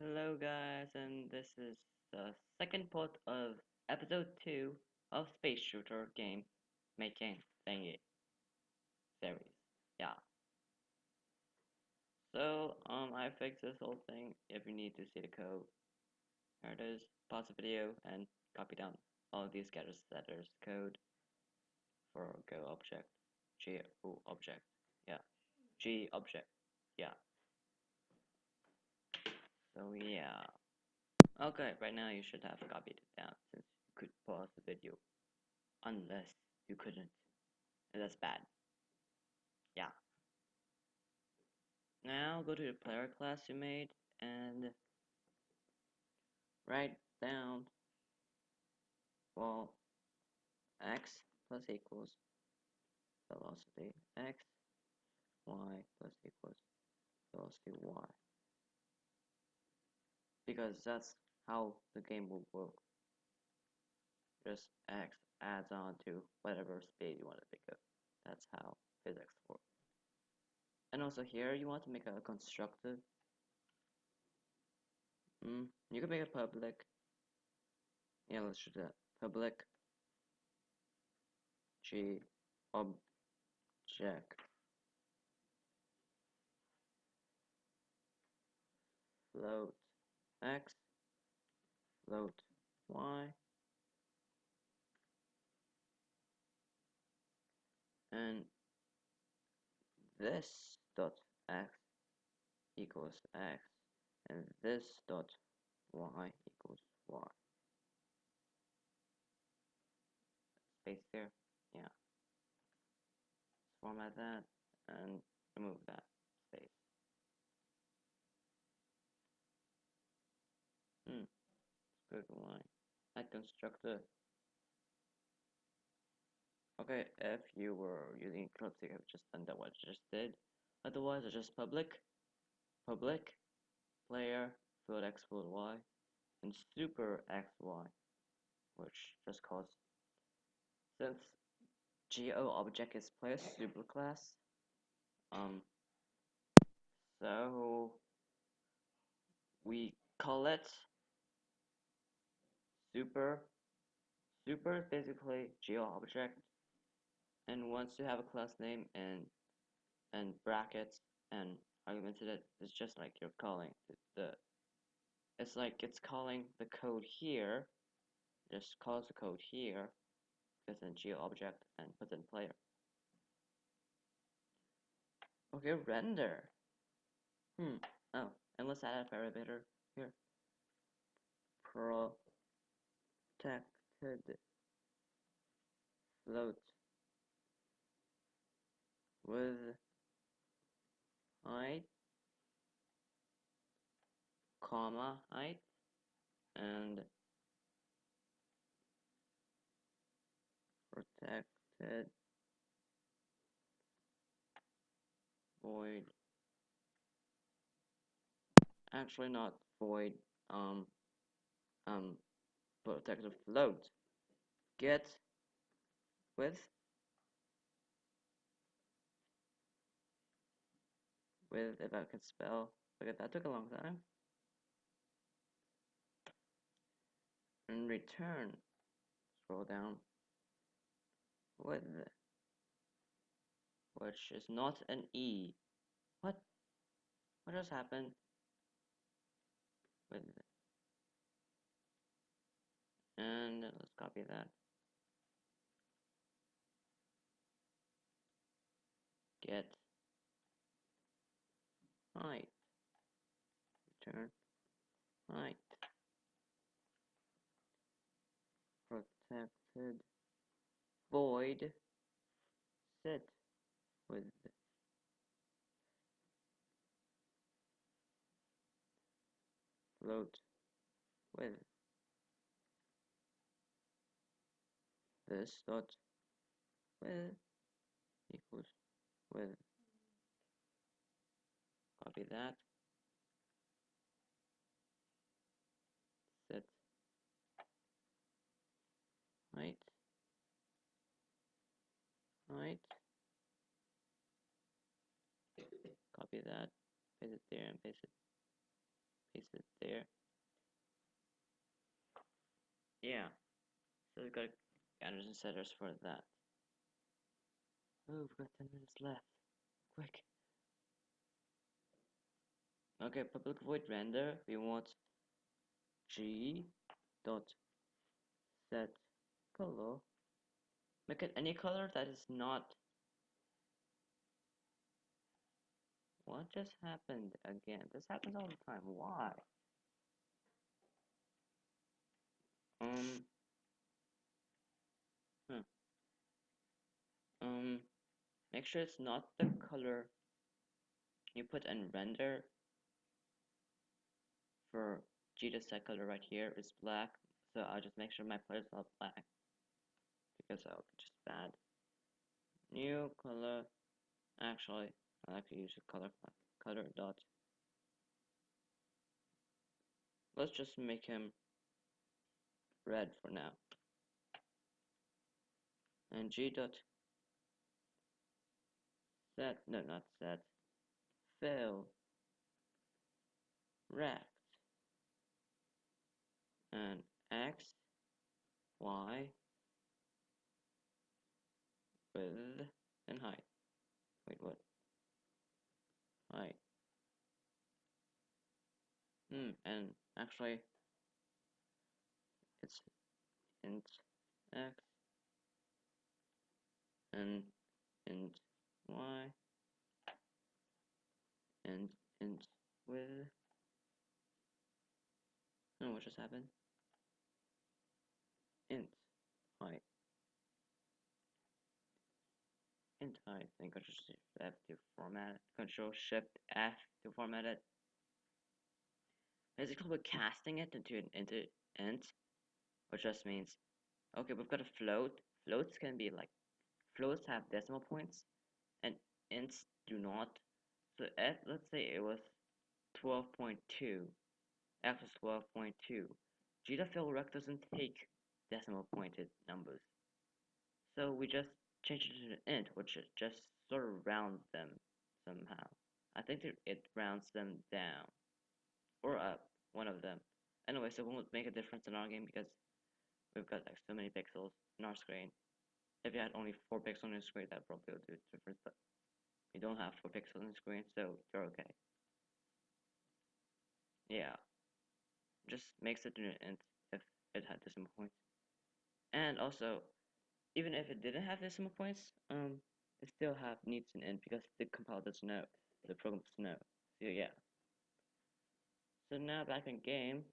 Hello guys, and this is the second part of episode 2 of Space Shooter Game making thingy series. Yeah. I fixed this whole thing. If you need to see the code, here it is. Pause the video and copy down all of these getter setters code for Go object, G O object, yeah, G object, yeah. Yeah. Okay, right now you should have copied it down since you could pause the video. Unless you couldn't. And that's bad. Yeah. Now go to the player class you made and write down, well, x plus equals velocity x, y plus equals velocity y. Because that's how the game will work. Just x adds on to whatever speed you want to pick up. That's how physics works. And also here you want to make a constructor. You can make a public. Yeah, let's do that. Public G object float x float y and this dot x equals x and this dot y equals y. Space there, yeah. Format that and remove that space. Good line. Add constructor. Okay, if you were using Eclipse, you have just done that what I just did. Otherwise, it's just public player float x float y and super xy, which just calls, since GO object is player superclass, so we call it super basically GO object, and once you have a class name and brackets and arguments in it, it's just like you're calling it's like it's calling the code here, just calls the code here, puts in GO object and puts in player. Okay, render. Oh, and let's add a parameter here. Protected float with height, comma, height, and protected void. Actually, not void. Protected float. Get with if I can spell. Okay, that took a long time. And return. Scroll down. With, which is not an E. What? What just happened? With, and let's copy that. Get height. Return height. Protected void set with float with this dot with equals with, copy that, set height, copy that, paste it there and paste paste it there. Yeah, so we've got Anderson setters for that. Oh, we've got 10 minutes left. Quick. Okay, public void render. We want G dot set color. Make it any color that is not. What just happened again? This happens all the time. Why? Um. Huh. Make sure it's not the color you put in render. For G to set color right here is black, so I'll just make sure my player's not black because that would be just bad. New color. Actually, I like to use a color dot. Let's just make him red for now. And G dot set, no, not set, fill rect, and X, Y, width, and height. Wait, what? Height. And actually, it's int X and int Y and int width. Oh, what just happened? Int height. Int height. And Control Shift F to format it. Control Shift F to format it. Basically, we're casting it into an int, which just means, okay, we've got a float. Floats can be like, floats have decimal points, and ints do not. So F, let's say it was 12.2. F is 12.2. G.fill_rect doesn't take decimal pointed numbers. So we just change it to an int, which just sort of rounds them somehow. I think it rounds them down. Or up, one of them. Anyway, so it won't make a difference in our game because we've got like so many pixels in our screen. If you had only 4 pixels on your screen, that probably would do a difference, but you don't have 4 pixels on the screen, so you're okay. Yeah. Just makes it an int if it had decimal points. And also, even if it didn't have decimal points, it still needs an int because the compiler doesn't know, the program doesn't know. So yeah. So now back in game,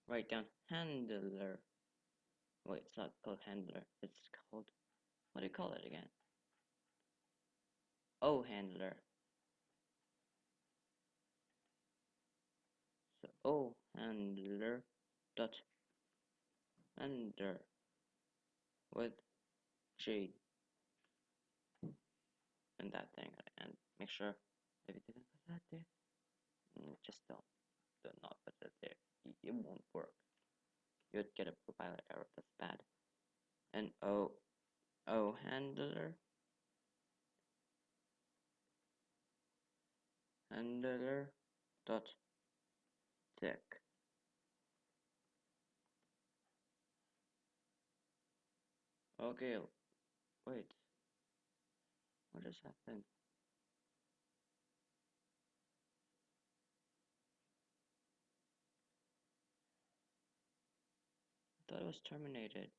write down handler. Wait, it's not called handler. It's called, what do you call it again? Oh, handler. So oh handler dot render with G and that thing, and make sure if you didn't put that there, just do not put it there. It won't work. You'd get a compiler error. That's bad. And oh handler dot tick. Okay, wait. What just happened? I thought it was terminated.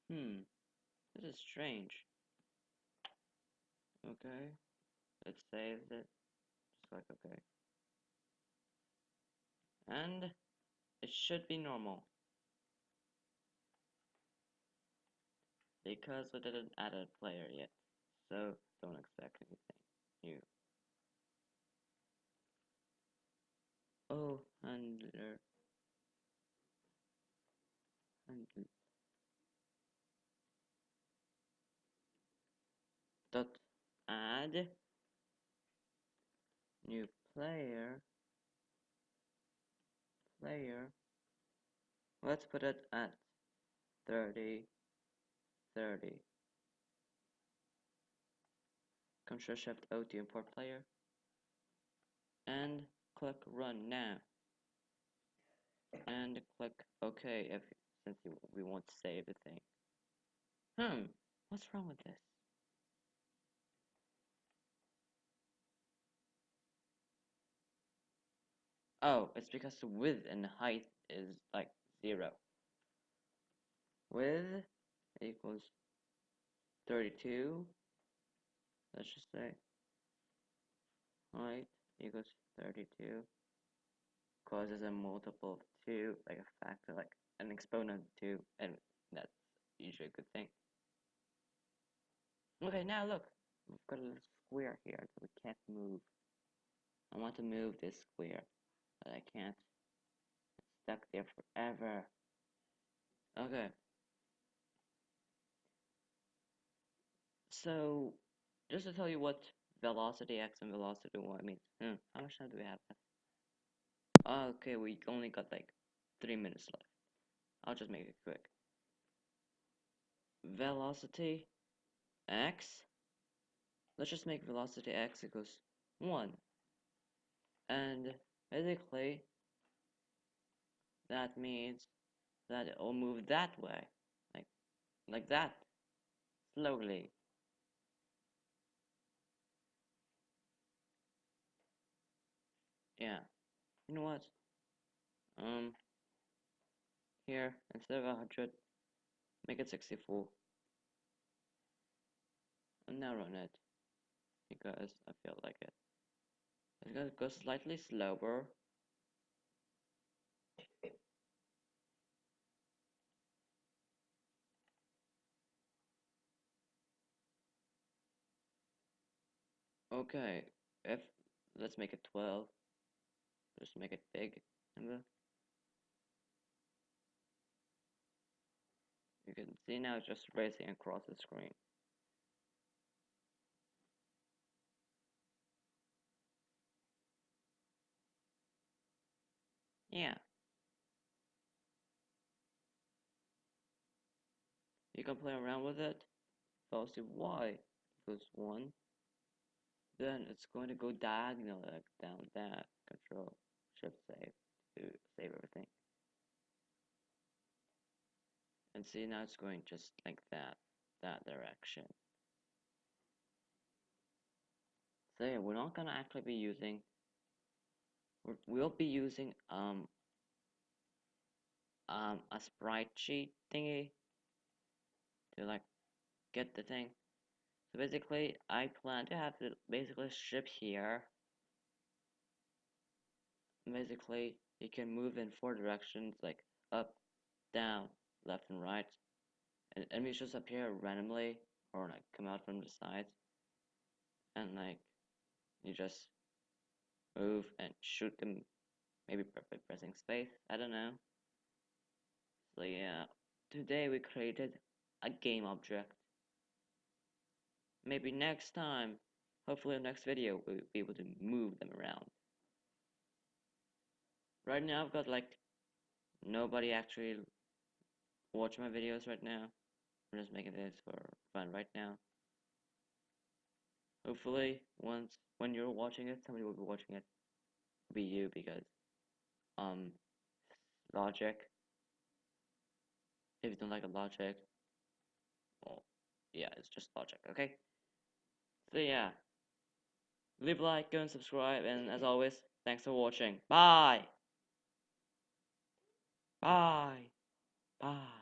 This is strange. Okay, it saves it. Just like okay. And it should be normal. Because we didn't add a player yet. So don't expect anything new. Oh, handler. Dot add new player. Let's put it at 30. Ctrl Shift O to import player, and click Run now, and click OK if since we want to save the thing. What's wrong with this? Oh, it's because the width and height is like 0. Width equals 32. Let's just say height equals 32. Causes a multiple of 2, like a factor, like an exponent of 2, and that's usually a good thing. Okay, now look, we've got a little square here that we can't move. I want to move this square, but I can't. It's stuck there forever. Okay. So, just to tell you what velocity x and velocity y means. How much time do we have left? Okay, we only got like 3 minutes left. I'll just make it quick. Velocity x. Let's just make velocity x equals 1. And basically, that means that it will move that way. Like that. Slowly. Yeah. You know what? Here, instead of 100, make it 64. And now run it. Because I feel like it. It's gonna go slightly slower. Okay, if let's make it 12. Just make it big number. You can see now it's just racing across the screen. Yeah. You can play around with it. Velocity y equals 1. Then it's going to go diagonal like down that. Control Shift Save to save everything. And see now it's going just like that direction. So yeah, we're not gonna actually be using. We'll be using a sprite sheet thingy to like get the thing. So basically, I plan to have it basically ship here. Basically, you can move in 4 directions, like up, down, left, and right. And enemies just appear randomly, or like come out from the sides. And like, you just move and shoot them, maybe by pressing space. I don't know. So yeah, today we created a game object. Maybe next time, hopefully in the next video, we'll be able to move them around. Right now I've got like nobody actually watch my videos right now. I'm just making this for fun right now. Hopefully when you're watching it, somebody will be watching it. It'll be you because logic. If you don't like a logic, well yeah, it's just logic, okay? So yeah. Leave a like, go and subscribe, and as always, thanks for watching. Bye! Bye! Bye!